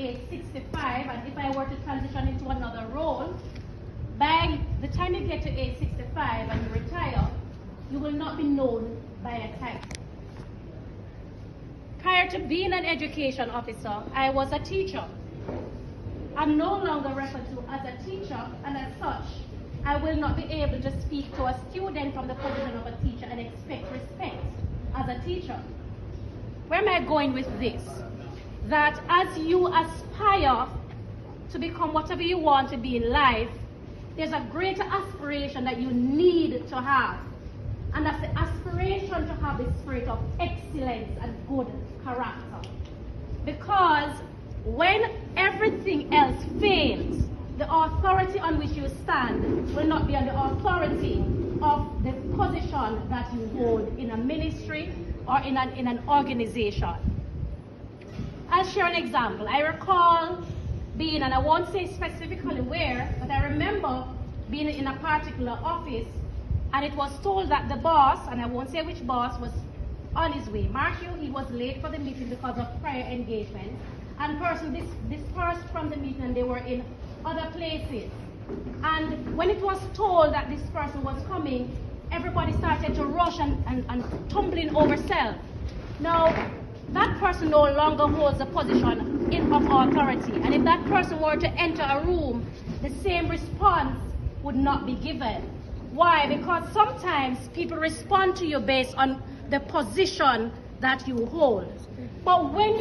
age 65, and if I were to transition into another role, by the time you get to age 65 and you retire, you will not be known by a title. Prior to being an education officer, I was a teacher. I'm no longer referred to as a teacher, and as such, I will not be able to speak to a student from the position of a teacher and expect respect as a teacher. Where am I going with this? That as you aspire to become whatever you want to be in life, there's a greater aspiration that you need to have. And that's the aspiration to have the spirit of excellence and good character. Because when everything else fails, the authority on which you stand will not be on the authority of the position that you hold in a ministry or in an organization. I'll share an example. I recall being, and I won't say specifically where, but I remember being in a particular office, and it was told that the boss, and I won't say which boss, was on his way. Mark you, he was late for the meeting because of prior engagement, and dispersed from the meeting, and they were in other places. And when it was told that this person was coming, everybody started to rush and tumbling over self. Now, that person no longer holds a position of authority. And if that person were to enter a room, the same response would not be given. Why? Because sometimes people respond to you based on the position that you hold. But when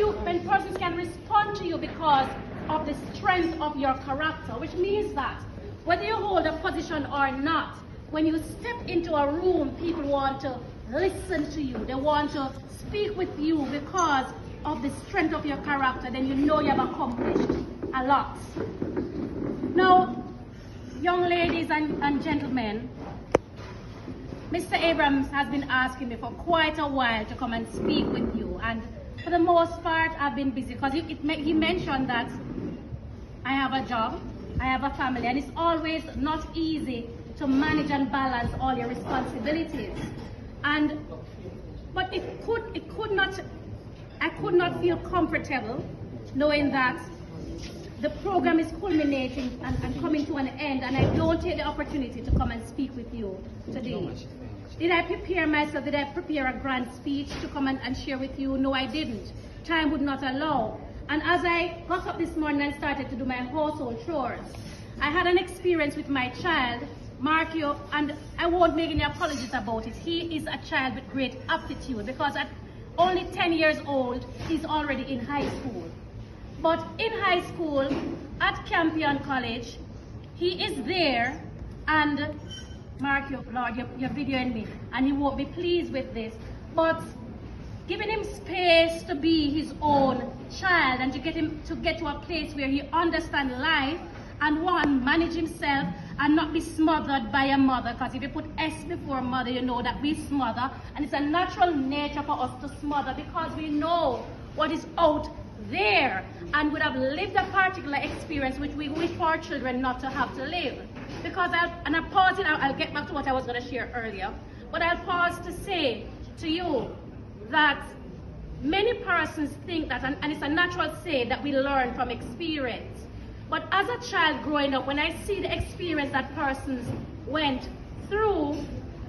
persons can respond to you because of the strength of your character, which means that whether you hold a position or not, when you step into a room, people want to listen to you. They want to speak with you because of the strength of your character. Then you know you have accomplished a lot. Now, young ladies and gentlemen, Mr. Abrams has been asking me for quite a while to come and speak with you. And for the most part, I've been busy because he mentioned that I have a job, I have a family, and it's always not easy to manage and balance all your responsibilities. But I could not feel comfortable knowing that the program is culminating and coming to an end, and I don't take the opportunity to come and speak with you today. Did I prepare myself? Did I prepare a grand speech to come and share with you? No, I didn't. Time would not allow. And as I got up this morning and started to do my household chores, I had an experience with my child, Markio, and I won't make any apologies about it. He is a child with great aptitude because at only 10 years old, he's already in high school. But in high school, at Campion College, he is there, and Markio, Lord, you're videoing me, and he won't be pleased with this, but giving him space to be his own child and to get to a place where he understands life and manage himself and not be smothered by a mother, because if you put S before mother, you know that we smother, and it's a natural nature for us to smother because we know what is out there and would have lived a particular experience which we wish for our children not to have to live. Because I'll get back to what I was going to share earlier, but I'll pause to say to you that many persons think that, and it's a natural say, that we learn from experience. But as a child growing up, when I see the experience that persons went through,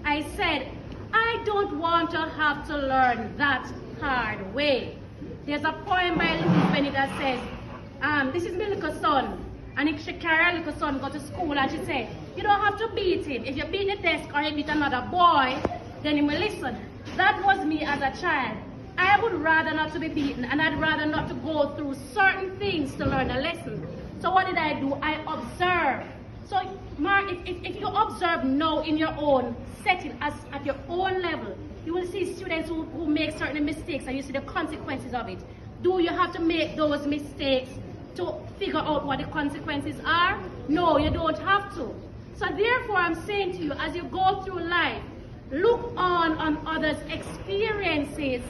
I said, I don't want to have to learn that hard way. There's a poem by Louise Benny that says, this is my little son, and if she carry her little son go to school, and she say, you don't have to beat him. If you beat the desk or you beat another boy, then he will listen. That was me as a child. I would rather not to be beaten, and I'd rather not to go through certain things to learn a lesson. So what did I do? I observed. So Mark, if you observe now in your own setting, at your own level, you will see students who make certain mistakes and you see the consequences of it. Do you have to make those mistakes to figure out what the consequences are? No, you don't have to. So therefore, I'm saying to you, as you go through life, look on others' experiences,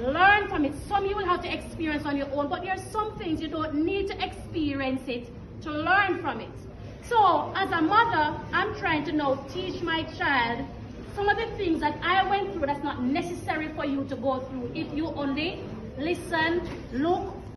learn from it. Some you will have to experience on your own, but there are some things you don't need to experience it to learn from it. So as a mother, I'm trying to now teach my child some of the things that I went through that's not necessary for you to go through if you only listen, look,